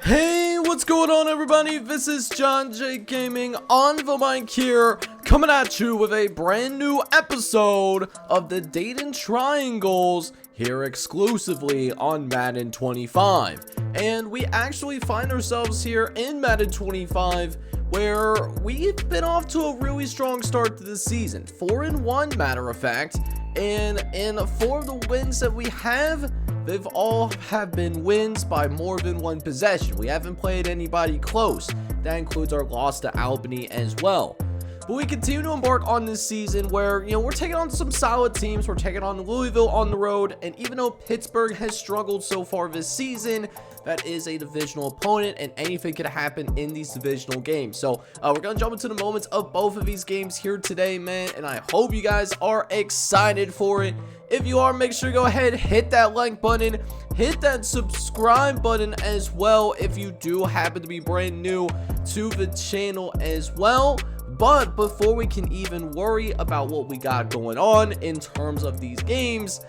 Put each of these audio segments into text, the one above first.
Hey, what's going on everybody? This is John J Gaming on the mic here, coming at you with a brand new episode of the Dayton Triangles here exclusively on Madden 25. And we actually find ourselves here in Madden 25 where we've been off to a really strong start to the season. 4-1 matter of fact, and in 4 of the wins that we have, they've all have been wins by more than one possession. We haven't played anybody close. That includes our loss to Albany as well. But we continue to embark on this season where, we're taking on some solid teams. We're taking on Louisville on the road. And even though Pittsburgh has struggled so far this season, that is a divisional opponent and anything could happen in these divisional games. So we're going to jump into the moments of both of these games here today, man. And I hope you guys are excited for it. If you are, make sure to go ahead, hit that like button, hit that subscribe button as well if you do happen to be brand new to the channel as well. But before we can even worry about what we got going on in terms of these games,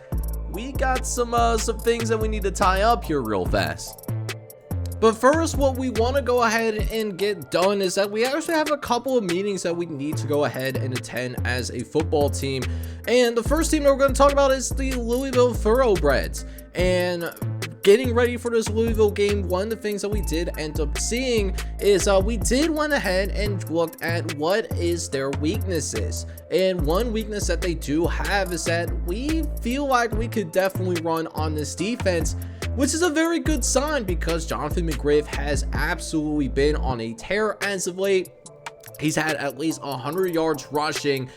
we got some things that we need to tie up here real fast. But first, what we want to go ahead and get done is that we actually have a couple of meetings that we need to go ahead and attend as a football team. And the first team that we're going to talk about is the Louisville Thoroughbreds. And getting ready for this Louisville game, one of the things that we did end up seeing is we did went ahead and looked at what is their weaknesses. And one weakness that they do have is that we feel like we could definitely run on this defense, which is a very good sign because Jonathan McGriff has absolutely been on a tear as of late. He's had at least 100 yards rushing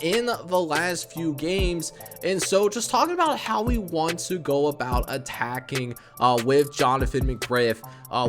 in the last few games. And so just talking about how we want to go about attacking with Jonathan McGriff,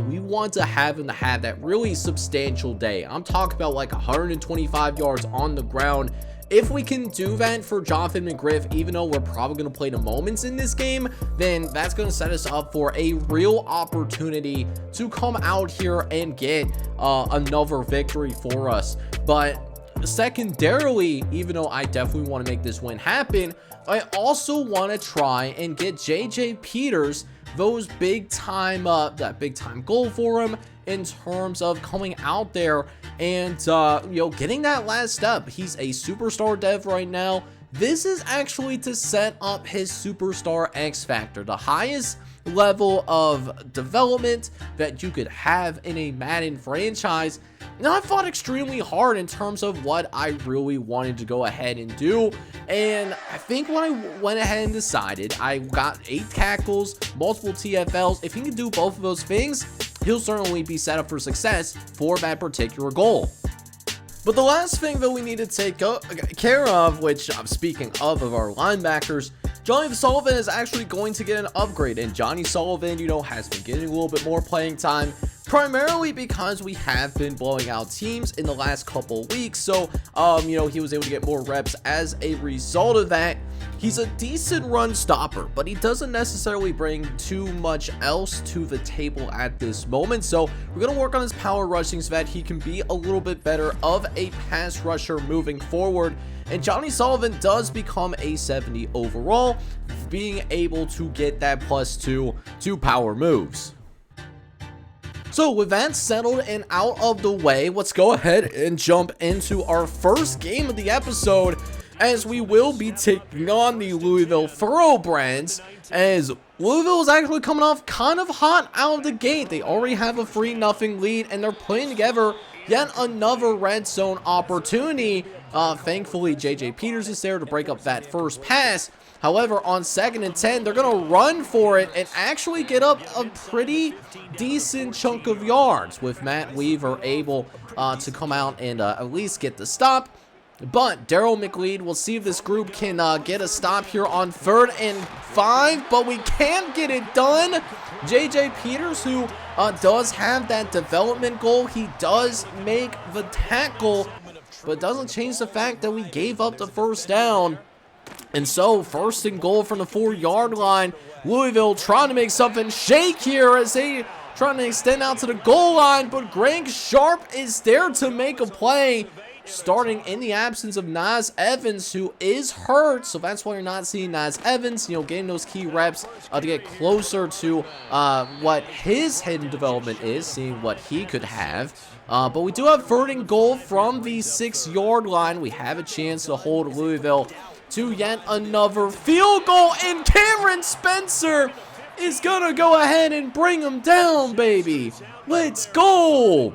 we want to have him to have that really substantial day. I'm talking about like 125 yards on the ground. If we can do that for Jonathan McGriff, even though we're probably going to play the moments in this game, then that's going to set us up for a real opportunity to come out here and get another victory for us. But secondarily, even though I definitely want to make this win happen, I also want to try and get JJ Peters those that big time goal for him in terms of coming out there and getting that last step. He's a superstar dev right now. This is actually to set up his superstar X factor, the highest level of development that you could have in a Madden franchise. Now, I fought extremely hard in terms of what I really wanted to go ahead and do, and I think when I went ahead and decided, I got 8 tackles, multiple TFLs. If he can do both of those things, he'll certainly be set up for success for that particular goal. But the last thing that we need to take care of, which I'm speaking of our linebackers, Johnny Sullivan is actually going to get an upgrade, and Johnny Sullivan, has been getting a little bit more playing time, primarily because we have been blowing out teams in the last couple weeks. So, he was able to get more reps as a result of that. He's a decent run stopper, but he doesn't necessarily bring too much else to the table at this moment. So we're going to work on his power rushing so that he can be a little bit better of a pass rusher moving forward. And Johnny Sullivan does become a 70 overall, being able to get that +2 to power moves. So with that settled and out of the way, let's go ahead and jump into our first game of the episode, as we will be taking on the Louisville Thoroughbreds, as Louisville is actually coming off kind of hot out of the gate. They already have a 3-0 lead, and they're putting together yet another red zone opportunity. Thankfully, JJ Peters is there to break up that first pass. However, on 2nd and 10, they're going to run for it and actually get up a pretty decent chunk of yards, with Matt Weaver able to come out and at least get the stop. But Daryl McLeod will see if this group can get a stop here on 3rd and 5, but we can't get it done. JJ Peters, who does have that development goal, he does make the tackle, but doesn't change the fact that we gave up the first down. And so, 1st and goal from the 4-yard line. Louisville trying to make something shake here as they trying to extend out to the goal line, but Greg Sharp is there to make a play. starting in the absence of Nas Evans, who is hurt. So that's why you're not seeing Nas Evans, getting those key reps to get closer to what his hidden development is, seeing what he could have. But we do have 3rd and goal from the 6-yard line. We have a chance to hold Louisville to yet another field goal, and Cameron Spencer is gonna go ahead and bring him down, baby. Let's go.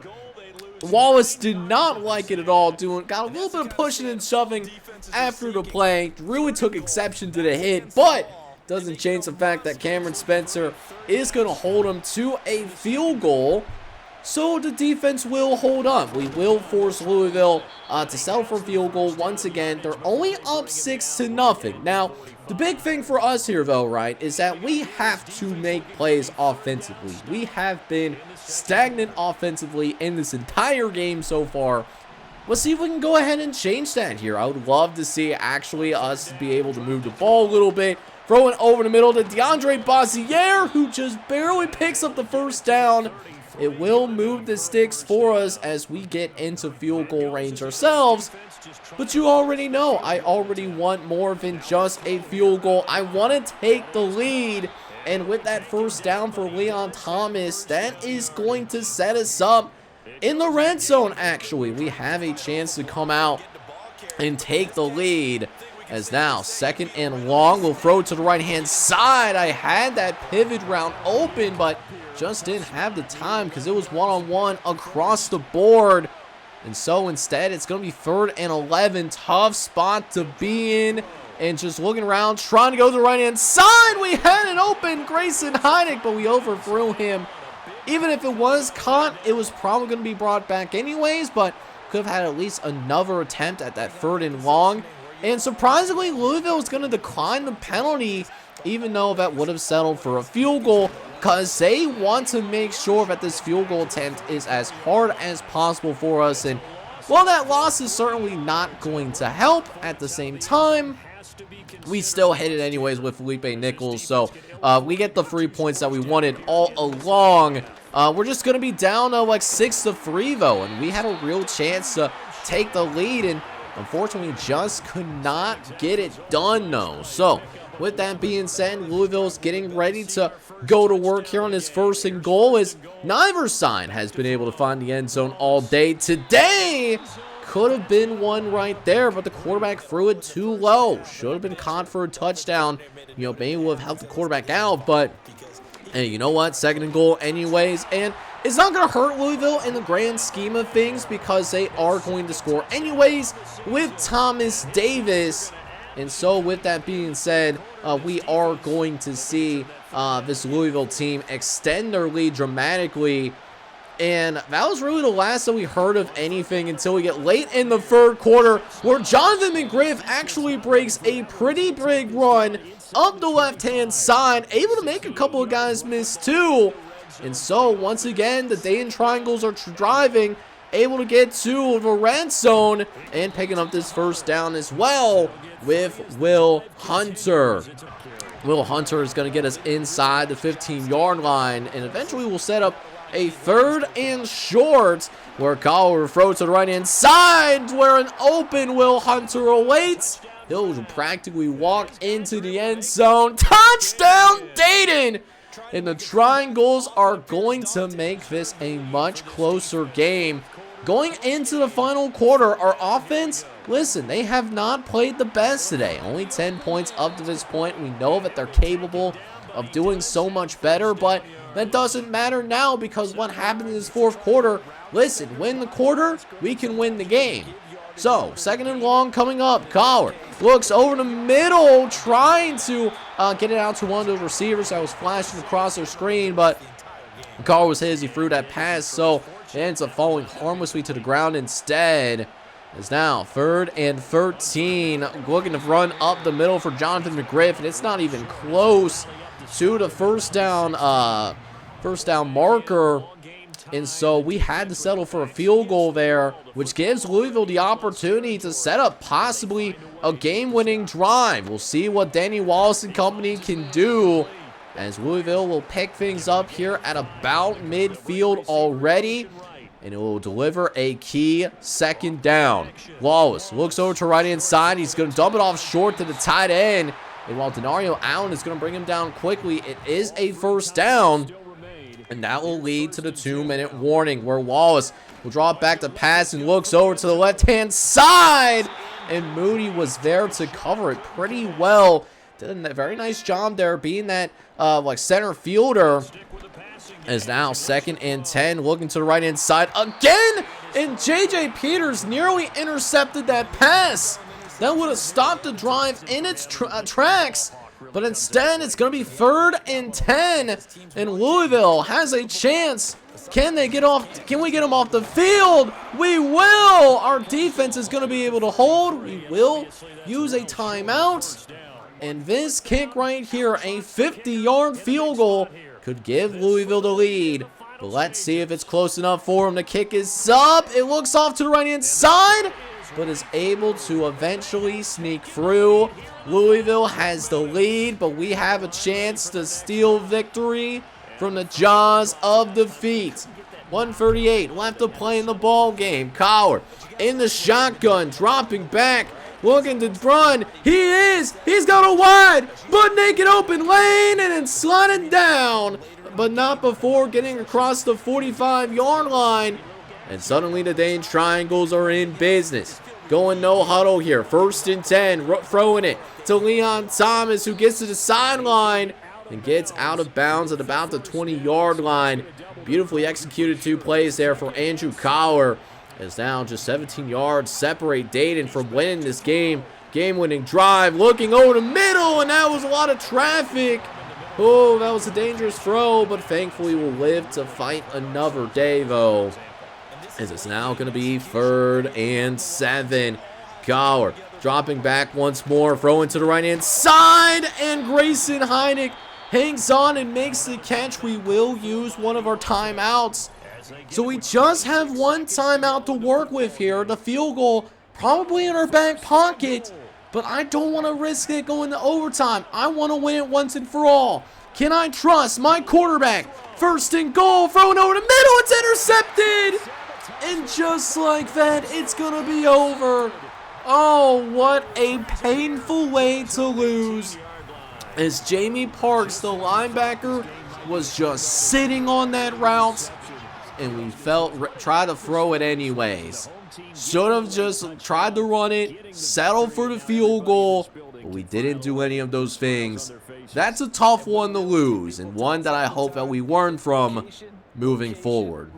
Wallace did not like it at all, got a little bit of pushing and shoving after the play, really took exception to the hit, but doesn't change the fact that Cameron Spencer is going to hold him to a field goal. So the defense will hold on. We will force Louisville to settle for a field goal once again. They're only up 6-0. Now, the big thing for us here, though, right, is that we have to make plays offensively. We have been stagnant offensively in this entire game so far. Let's see if we can go ahead and change that here. I would love to see actually us be able to move the ball a little bit. Throw it over the middle to DeAndre Bossier, who just barely picks up the first down. It will move the sticks for us as we get into field goal range ourselves. But you already know, I already want more than just a field goal. I want to take the lead. And with that first down for Leon Thomas, that is going to set us up in the red zone, actually. We have a chance to come out and take the lead. As now, 2nd and long, we'll throw it to the right-hand side. I had that pivot route open, but just didn't have the time because it was one-on-one across the board. And so instead, it's going to be 3rd and 11. Tough spot to be in. And just looking around, trying to go to the right-hand side. We had it open, Grayson Heineck, but we overthrew him. Even if it was caught, it was probably going to be brought back anyways, but could have had at least another attempt at that 3rd and long. And surprisingly, Louisville is going to decline the penalty, even though that would have settled for a field goal, because they want to make sure that this field goal attempt is as hard as possible for us. And while that loss is certainly not going to help, at the same time, we still hit it anyways with Felipe Nichols. So we get the 3 points that we wanted all along. We're just going to be down like 6-3 though, and we had a real chance to take the lead, and unfortunately just could not get it done though. So with that being said, Louisville's getting ready to go to work here on his 1st and goal, as neither side has been able to find the end zone all day today. Could have been one right there, but the quarterback threw it too low. Should have been caught for a touchdown. Maybe would have helped the quarterback out, but hey, you know what? 2nd and goal anyways, and it's not going to hurt Louisville in the grand scheme of things because they are going to score anyways with Thomas Davis. And so with that being said, we are going to see this Louisville team extend their lead dramatically. And that was really the last that we heard of anything until we get late in the 3rd quarter, where Jonathan McGriff actually breaks a pretty big run up the left-hand side, able to make a couple of guys miss too. And so once again, the Dayton Triangles are driving, able to get to the red zone and picking up this 1st down as well with Will Hunter. Will Hunter is going to get us inside the 15-yard line, and eventually we'll set up a 3rd and short, where Kyle will throw to the right-hand side, where an open Will Hunter awaits. He'll practically walk into the end zone. Touchdown, Dayton! And the Triangles are going to make this a much closer game. Going into the final quarter, our offense, listen, they have not played the best today. Only 10 points up to this point. We know that they're capable of doing so much better, but that doesn't matter now, because what happened in this 4th quarter, listen, win the quarter, we can win the game. So, 2nd and long coming up. Coward looks over the middle, trying to get it out to one of those receivers that was flashing across their screen, but Coward was hit as he threw that pass, so it ends up falling harmlessly to the ground instead. It's now 3rd and 13, looking to run up the middle for Jonathan McGriff, and it's not even close to the first down marker. And so we had to settle for a field goal there, which gives Louisville the opportunity to set up possibly a game-winning drive. We'll see what Danny Wallace and company can do, as Louisville will pick things up here at about midfield already. and it will deliver a key second down. Wallace looks over to right-hand side. He's going to dump it off short to the tight end. And while Denario Allen is going to bring him down quickly, it is a first down. And that will lead to the 2-minute warning where Wallace will draw it back to pass and looks over to the left-hand side. And Moody was there to cover it pretty well. Did a very nice job there being that like center fielder. Is now 2nd and 10, looking to the right-hand side again. And J.J. Peters nearly intercepted that pass. That would have stopped the drive in its tracks. But instead, it's going to be 3rd and 10. And Louisville has a chance. Can they get off? Can we get them off the field? We will. Our defense is going to be able to hold. We will use a timeout. And this kick right here, a 50-yard field goal, could give Louisville the lead. But let's see if it's close enough for him. The kick is up. It looks off to the right-hand side, but is able to eventually sneak through. Louisville has the lead, but we have a chance to steal victory from the jaws of defeat. 1:38 left to play in the ball game. Coward in the shotgun, dropping back, looking to run. He's got a wide, but naked open lane, and then sliding down, but not before getting across the 45-yard line. And suddenly the Dane Triangles are in business. Going no huddle here. 1st and 10, throwing it to Leon Thomas, who gets to the sideline and gets out of bounds at about the 20-yard line. Beautifully executed 2 plays there for Andrew Collar. As now just 17 yards separate Dayton from winning this game. Game-winning drive, looking over the middle, and that was a lot of traffic. Oh, that was a dangerous throw, but thankfully we'll live to fight another day, though. As it's now going to be 3rd and 7. Collar dropping back once more, throwing to the right-hand side, and Grayson Heineck hangs on and makes the catch. We will use one of our timeouts. So we just have one timeout to work with here. The field goal probably in our back pocket, but I don't want to risk it going to overtime. I want to win it once and for all. Can I trust my quarterback? 1st and goal, throwing over the middle. It's intercepted. And just like that, it's going to be over. Oh, what a painful way to lose. As Jamie Parks, the linebacker, was just sitting on that route. And we tried to throw it anyways. Should have just tried to run it, settle for the field goal, but we didn't do any of those things. That's a tough one to lose, and one that I hope that we learn from moving forward.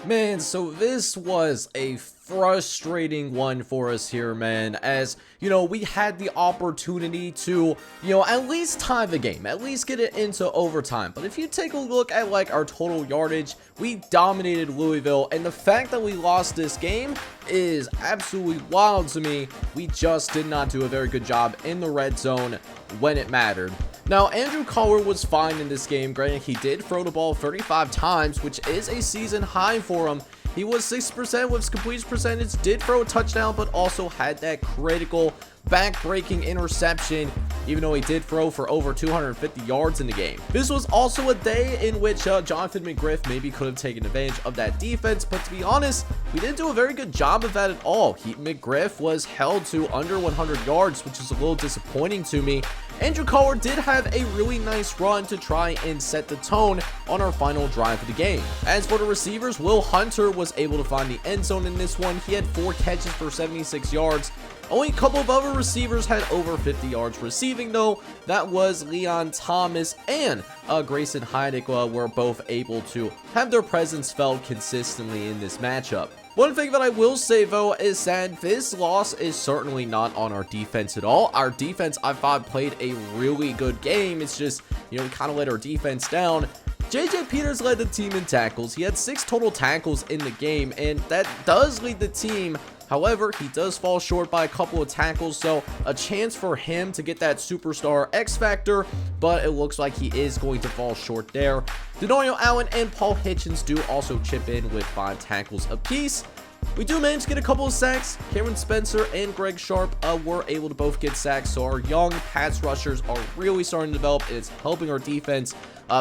Man, so this was a frustrating one for us here, man, as, we had the opportunity to, at least tie the game, at least get it into overtime. But if you take a look at, our total yardage, we dominated Louisville, and the fact that we lost this game is absolutely wild to me. We just did not do a very good job in the red zone when it mattered. Now, Andrew Collar was fine in this game. Granted, he did throw the ball 35 times, which is a season high for him. He was 6% with his completion percentage, did throw a touchdown, but also had that critical back-breaking interception, even though he did throw for over 250 yards in the game. This was also a day in which Jonathan McGriff maybe could have taken advantage of that defense, but to be honest, we didn't do a very good job of that at all. McGriff was held to under 100 yards, which is a little disappointing to me. Andrew Collar did have a really nice run to try and set the tone on our final drive of the game. As for the receivers, Will Hunter was able to find the end zone in this one. He had 4 catches for 76 yards. Only a couple of other receivers had over 50 yards receiving, though. That was Leon Thomas and Grayson Heineck were both able to have their presence felt consistently in this matchup. One thing that I will say, though, is that this loss is certainly not on our defense at all. Our defense, I thought, played a really good game. It's just, we kind of let our defense down. J.J. Peters led the team in tackles. He had 6 total tackles in the game, and that does lead the team. However, he does fall short by a couple of tackles, so a chance for him to get that superstar X factor, but it looks like he is going to fall short there. Denario Allen and Paul Hitchens do also chip in with 5 tackles apiece. We do manage to get a couple of sacks. Cameron Spencer and Greg Sharp were able to both get sacks, so our young pass rushers are really starting to develop, and it's helping our defense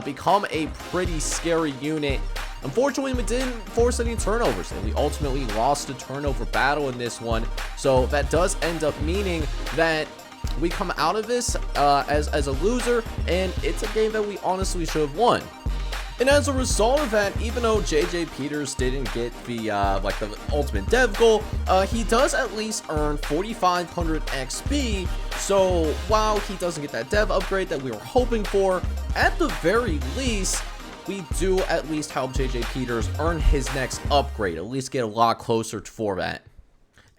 become a pretty scary unit. Unfortunately, we didn't force any turnovers, and we ultimately lost the turnover battle in this one. So that does end up meaning that we come out of this as a loser, and it's a game that we honestly should have won. And as a result of that, even though JJ Peters didn't get the like the ultimate dev goal, he does at least earn 4,500 XP. So while he doesn't get that dev upgrade that we were hoping for, at the very least, we do at least help JJ Peters earn his next upgrade, at least get a lot closer for that.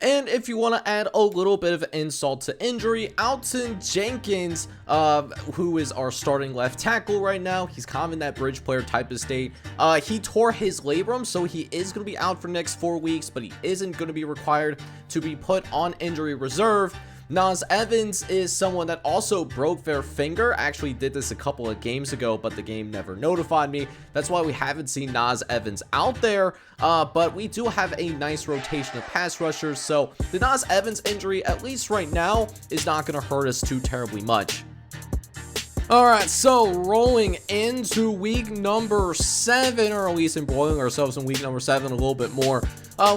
And if you want to add a little bit of insult to injury, Alton Jenkins, who is our starting left tackle right now, he's kind of in that bridge player type of state. He tore his labrum, so he is going to be out for the next 4 weeks, but he isn't going to be required to be put on injury reserve. Nas Evans is someone that also broke their finger. Actually did this a couple of games ago, but the game never notified me. That's why we haven't seen Nas Evans out there. But we do have a nice rotation of pass rushers. So the Nas Evans injury, at least right now, is not going to hurt us too terribly much. Alright, so rolling into week number 7, or at least embroiling ourselves in week number 7 a little bit more.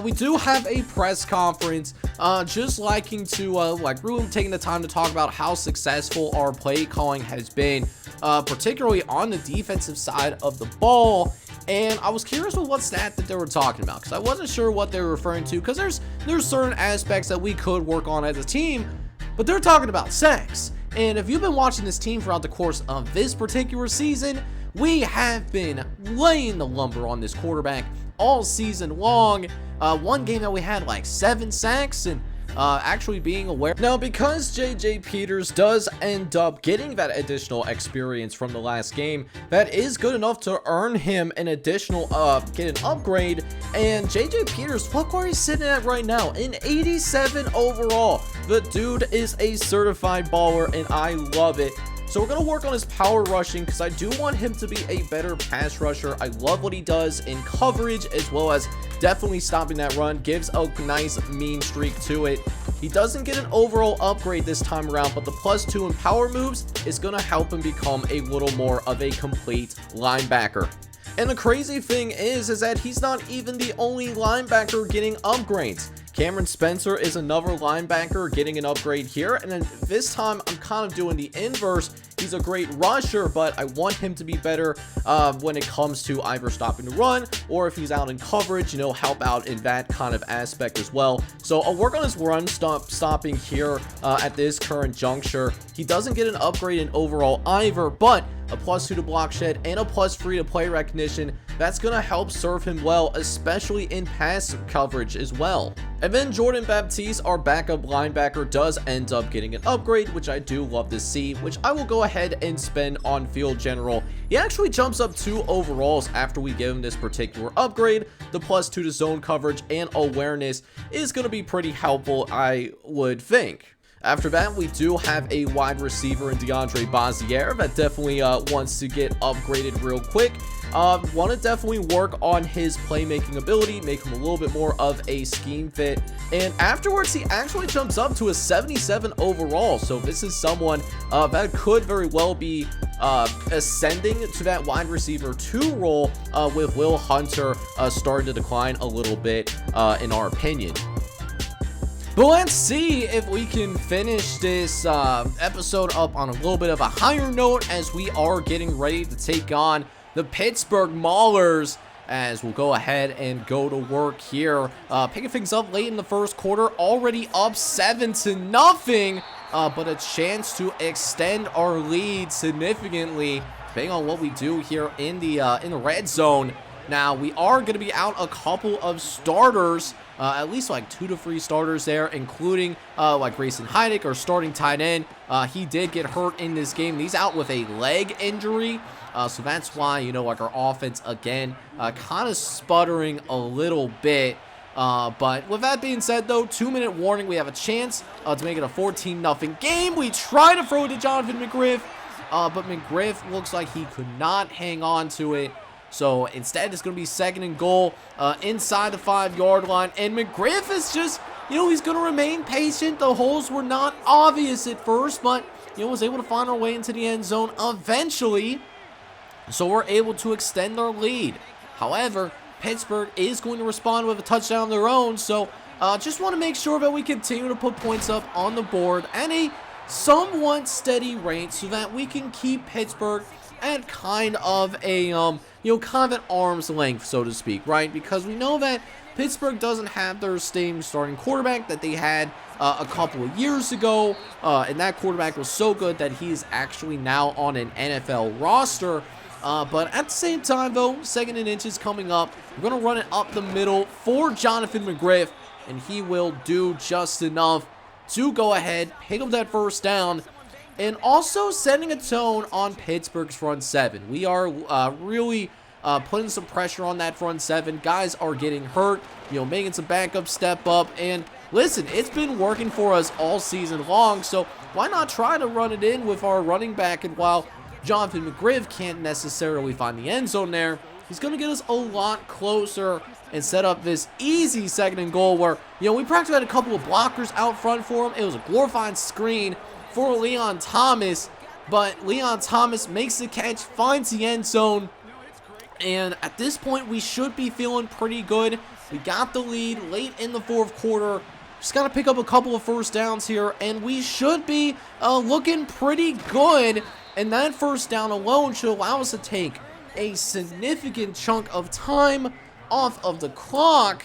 We do have a press conference, just liking to, really taking the time to talk about how successful our play calling has been, particularly on the defensive side of the ball. And I was curious with what stat that they were talking about, because I wasn't sure what they were referring to, because there's certain aspects that we could work on as a team, but they're talking about sacks. And if you've been watching this team throughout the course of this particular season, we have been laying the lumber on this quarterback all season long. One game that we had like 7 sacks, and actually being aware. Now, because JJ Peters does end up getting that additional experience from the last game, that is good enough to earn him an additional, get an upgrade. And JJ Peters, look where he's sitting at right now, in 87 overall. The dude is a certified baller, and I love it. So we're going to work on his power rushing, because I do want him to be a better pass rusher. I love what he does in coverage, as well as definitely stopping that run. Gives a nice mean streak to it. He doesn't get an overall upgrade this time around, but the +2 in power moves is going to help him become a little more of a complete linebacker. And the crazy thing is that he's not even the only linebacker getting upgrades. Cameron Spencer is another linebacker getting an upgrade here, and then this time I'm kind of doing the inverse. He's a great rusher, but I want him to be better when it comes to either stopping the run, or if he's out in coverage, help out in that kind of aspect as well. So I'll work on his run stopping here at this current juncture. He doesn't get an upgrade in overall either, but a +2 to block shed and a +3 to play recognition. That's going to help serve him well, especially in pass coverage as well. And then Jordan Baptiste, our backup linebacker, does end up getting an upgrade, which I do love to see, which I will go ahead and spend on field general. He actually jumps up 2 overalls after we give him this particular upgrade. The +2 to zone coverage and awareness is going to be pretty helpful, I would think. After that, we do have a wide receiver in DeAndre Bazier that definitely wants to get upgraded real quick. Want to definitely work on his playmaking ability, make him a little bit more of a scheme fit. And afterwards, he actually jumps up to a 77 overall. So this is someone that could very well be ascending to that wide receiver 2 role, with Will Hunter starting to decline a little bit, in our opinion. But let's see if we can finish this episode up on a little bit of a higher note, as we are getting ready to take on the Pittsburgh Maulers, as we'll go ahead and go to work here. Picking things up late in the first quarter, already up 7-0, but a chance to extend our lead significantly, depending on what we do here in the red zone. Now, we are going to be out a couple of starters, at least like 2 to 3 starters there, including like Grayson Heineck, our starting tight end. He did get hurt in this game. He's out with a leg injury. So that's why, like our offense, again, kind of sputtering a little bit. But with that being said, though, 2-minute warning. We have a chance to make it a 14-0 game. We try to throw it to Jonathan McGriff, but McGriff looks like he could not hang on to it. So instead, it's going to be 2nd and goal inside the 5-yard line. And McGriff is just, he's going to remain patient. The holes were not obvious at first, but, was able to find our way into the end zone eventually. So we're able to extend our lead. However, Pittsburgh is going to respond with a touchdown of their own, so just want to make sure that we continue to put points up on the board at a somewhat steady rate so that we can keep Pittsburgh at kind of a, kind of at arm's length, so to speak, right? Because we know that Pittsburgh doesn't have their same starting quarterback that they had a couple of years ago, and that quarterback was so good that he's actually now on an NFL roster. But at the same time, though, 2nd and inches coming up. We're going to run it up the middle for Jonathan McGriff, and he will do just enough to go ahead, pick up that first down, and also setting a tone on Pittsburgh's front seven. We are really putting some pressure on that front seven. Guys are getting hurt, making some backup step up, and listen, it's been working for us all season long, so why not try to run it in with our running back? And while Jonathan McGriff can't necessarily find the end zone there, he's going to get us a lot closer and set up this easy 2nd and goal where, we practically had a couple of blockers out front for him. It was a glorified screen for Leon Thomas, but Leon Thomas makes the catch, finds the end zone, and at this point, we should be feeling pretty good. We got the lead late in the 4th quarter. Just got to pick up a couple of first downs here, and we should be looking pretty good. And that first down alone should allow us to take a significant chunk of time off of the clock.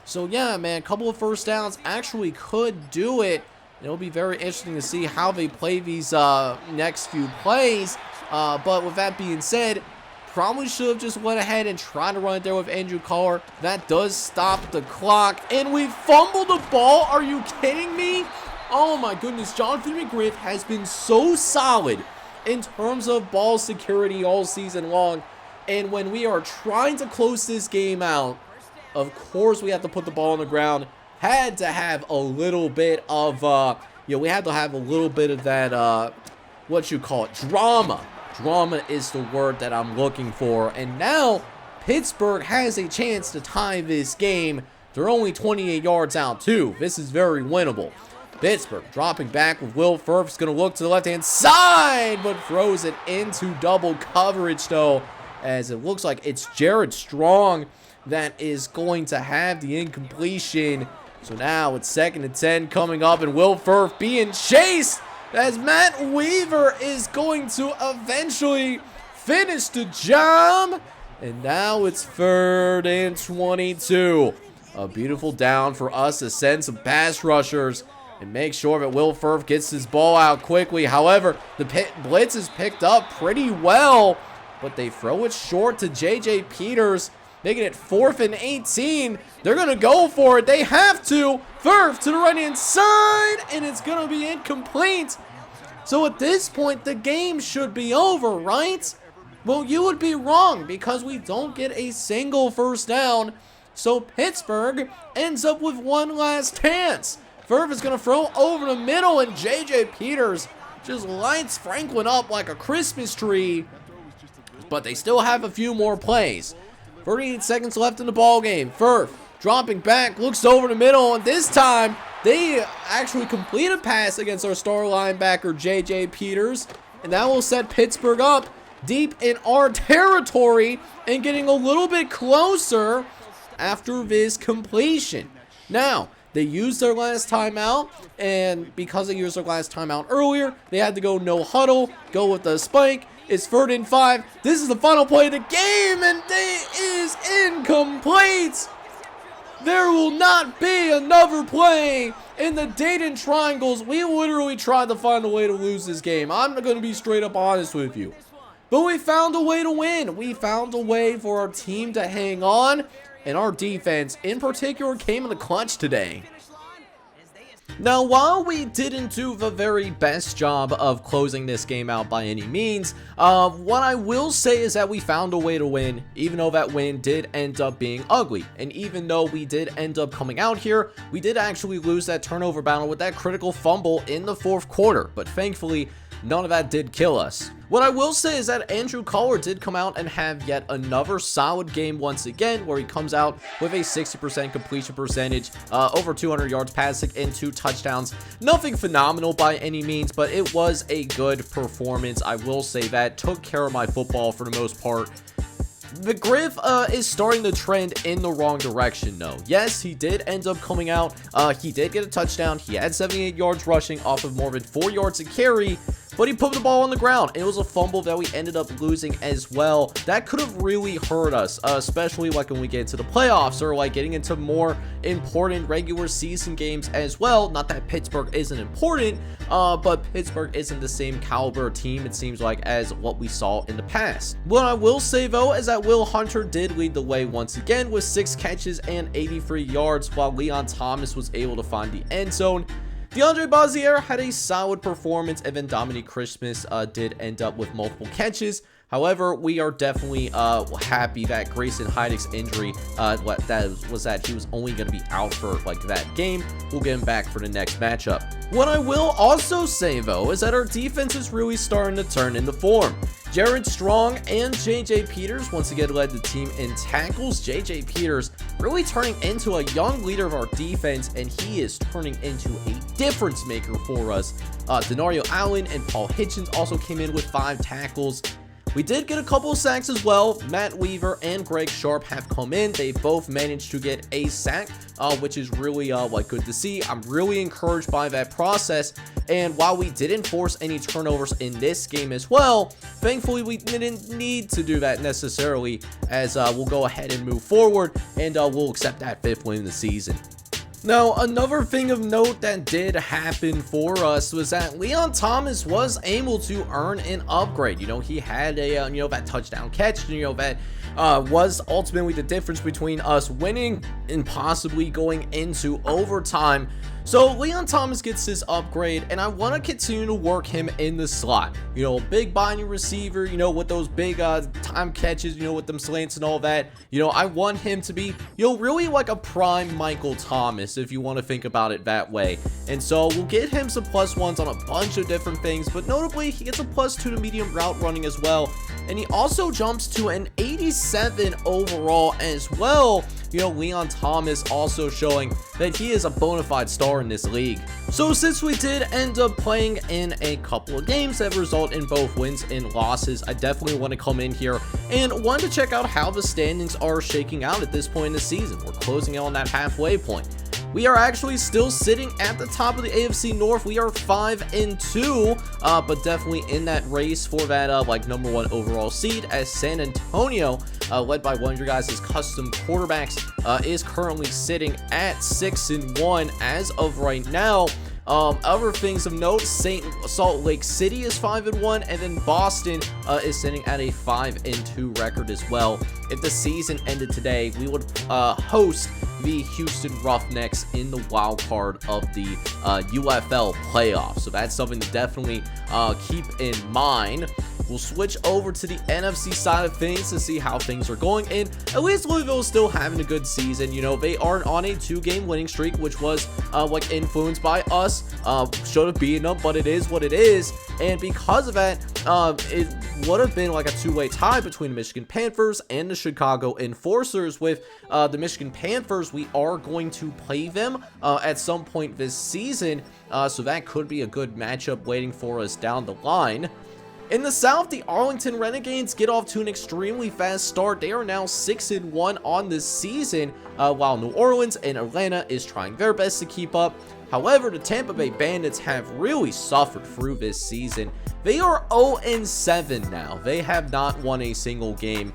So yeah, man, a couple of first downs actually could do it. It'll be very interesting to see how they play these next few plays. But with that being said, probably should have just went ahead and tried to run it there with Andrew Carr. That does stop the clock, and we fumbled the ball. Are you kidding me? Oh my goodness, Jonathan McGriff has been so solid in terms of ball security all season long, and when we are trying to close this game out, of course we have to put the ball on the ground. Had to have a little bit of we had to have a little bit of that drama. Drama is the word that I'm looking for. And now Pittsburgh has a chance to tie this game. They're only 28 yards out too. This is very winnable. Pittsburgh dropping back with Will Furf's going to look to the left-hand side, but throws it into double coverage, though, as it looks like it's Jared Strong that is going to have the incompletion. So now it's 2nd and 10 coming up, and Will Furf being chased as Matt Weaver is going to eventually finish the job. And now it's 3rd and 22. A beautiful down for us to send some pass rushers and make sure that Will Furf gets his ball out quickly. However, the blitz is picked up pretty well, but they throw it short to J.J. Peters, making it 4th and 18. They're going to go for it. They have to. Furf to the right-hand side, and it's going to be incomplete. So at this point, the game should be over, right? Well, you would be wrong because we don't get a single first down. So Pittsburgh ends up with one last chance. Furf is going to throw over the middle, and J.J. Peters just lights Franklin up like a Christmas tree. But they still have a few more plays. 38 seconds left in the ball game. Furf dropping back, looks over the middle, and this time they actually complete a pass against our star linebacker, J.J. Peters. And that will set Pittsburgh up deep in our territory and getting a little bit closer after this completion. Now, they used their last timeout, and because they used their last timeout earlier, they had to go no huddle, go with the spike. It's 3rd and 5. This is the final play of the game, and it is incomplete. There will not be another play in the Dayton Triangles. We literally tried to find a way to lose this game. I'm going to be straight up honest with you. But we found a way to win. We found a way for our team to hang on. And our defense, in particular, came in the clutch today. Now, while we didn't do the very best job of closing this game out by any means, what I will say is that we found a way to win, even though that win did end up being ugly. And even though we did end up coming out here, we did actually lose that turnover battle with that critical fumble in the 4th quarter. But thankfully, none of that did kill us. What I will say is that Andrew Carr did come out and have yet another solid game once again, where he comes out with a 60% completion percentage, over 200 yards passing and 2 touchdowns. Nothing phenomenal by any means, but it was a good performance. I will say that. Took care of my football for the most part. The Griff is starting to trend in the wrong direction, though. Yes, he did end up coming out. He did get a touchdown. He had 78 yards rushing off of more than 4 yards a carry, but he put the ball on the ground. It was a fumble that we ended up losing as well. That could have really hurt us, especially like when we get into the playoffs or like getting into more important regular season games as well. Not that Pittsburgh isn't important, but Pittsburgh isn't the same caliber team, it seems like, as what we saw in the past. What I will say, though, is that Will Hunter did lead the way once again with 6 catches and 83 yards, while Leon Thomas was able to find the end zone. DeAndre Bazier had a solid performance, and then Dominique Christmas did end up with multiple catches. However, we are definitely happy that Grayson Heidick's injury, that he was only going to be out for like that game. We'll get him back for the next matchup. What I will also say, though, is that our defense is really starting to turn into form. Jared Strong and JJ Peters once again led the team in tackles. JJ Peters really turning into a young leader of our defense, and he is turning into a difference maker for us. Denario Allen and Paul Hitchens also came in with 5 tackles. We did get a couple of sacks as well. Matt Weaver and Greg Sharp have come in. They both managed to get a sack, which is really good to see. I'm really encouraged by that process. And while we didn't force any turnovers in this game as well, thankfully we didn't need to do that necessarily, as we'll go ahead and move forward, and we'll accept that 5th win of the season. Now, another thing of note that did happen for us was that Leon Thomas was able to earn an upgrade. You know, he had a, that touchdown catch, that was ultimately the difference between us winning and possibly going into overtime. So Leon Thomas gets this upgrade, and I want to continue to work him in the slot. Big binding receiver, with those big time catches, with them slants and all that. I want him to be, really like a prime Michael Thomas, if you want to think about it that way. And so we'll get him some +1s on a bunch of different things, but notably he gets a +2 to medium route running as well. And he also jumps to an 87 overall as well. Leon Thomas also showing that he is a bona fide star in this league. So since we did end up playing in a couple of games that result in both wins and losses, I definitely want to come in here and want to check out how the standings are shaking out at this point in the season. We're closing out on that halfway point. We are actually still sitting at the top of the AFC North. We are 5-2, but definitely in that race for that number 1 overall seed, as San Antonio, led by one of your guys' custom quarterbacks, is currently sitting at 6-1 as of right now. Other things of note, Salt Lake City is 5-1, and then Boston is sitting at a 5-2 record as well. If the season ended today, we would host the Houston Roughnecks in the wild card of the UFL playoffs. So that's something to definitely keep in mind. We'll switch over to the NFC side of things to see how things are going. And at least Louisville is still having a good season. They are on a 2-game winning streak, which was influenced by us. Should have beaten them, but it is what it is. And because of that, it would have been like a 2-way tie between the Michigan Panthers and the Chicago Enforcers. With the Michigan Panthers, we are going to play them at some point this season. So that could be a good matchup waiting for us down the line. In the South, the Arlington Renegades get off to an extremely fast start. They are now 6-1 on this season, while New Orleans and Atlanta is trying their best to keep up. However, the Tampa Bay Bandits have really suffered through this season. They are 0-7 now. They have not won a single game.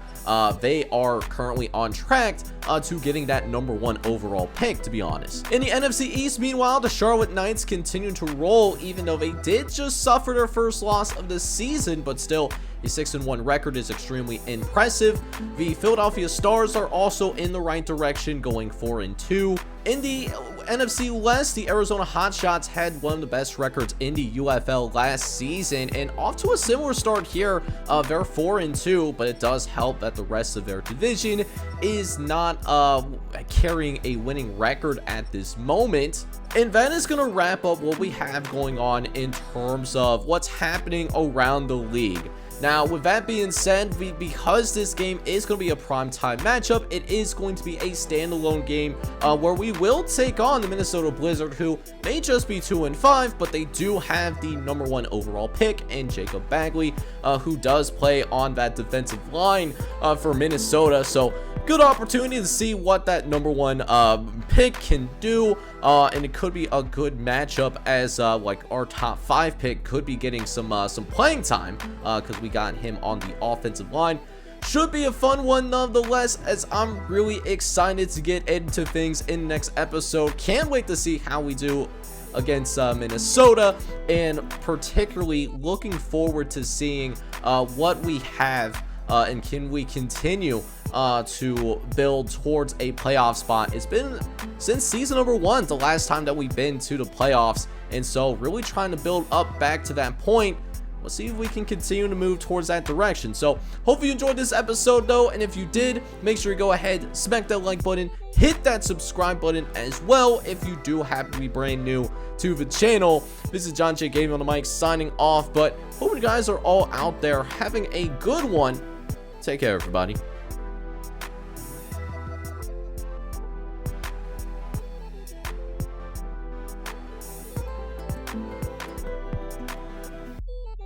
They are currently on track to getting that number 1 overall pick, to be honest. In the NFC East, meanwhile, the Charlotte Knights continue to roll, even though they did just suffer their first loss of the season, but still, a 6-1 record is extremely impressive. The Philadelphia Stars are also in the right direction, going 4-2. In the NFC West, the Arizona Hotshots had one of the best records in the UFL last season, and off to a similar start here. They're 4-2, but it does help that the rest of their division is not carrying a winning record at this moment. And that is going to wrap up what we have going on in terms of what's happening around the league. Now, with that being said, because this game is going to be a primetime matchup, it is going to be a standalone game where we will take on the Minnesota Blizzard, who may just be 2-5, but they do have the #1 overall pick in Jacob Bagley, who does play on that defensive line for Minnesota. So good opportunity to see what that #1 pick can do, and it could be a good matchup, as like our top 5 pick could be getting some playing time, because we got him on the offensive line. Should be a fun one nonetheless, as I'm really excited to get into things in the next episode. Can't wait to see how we do against Minnesota, and particularly looking forward to seeing what we have, and can we continue to build towards a playoff spot. It's been since season #1 the last time that we've been to the playoffs, and so really trying to build up back to that point. We'll see if we can continue to move towards that direction. So hopefully you enjoyed this episode though, and if you did, make sure you go ahead, smack that like button, hit that subscribe button as well if you do happen to be brand new to the channel. This is John J Gaming on the mic signing off, but hope you guys are all out there having a good one. Take care, everybody.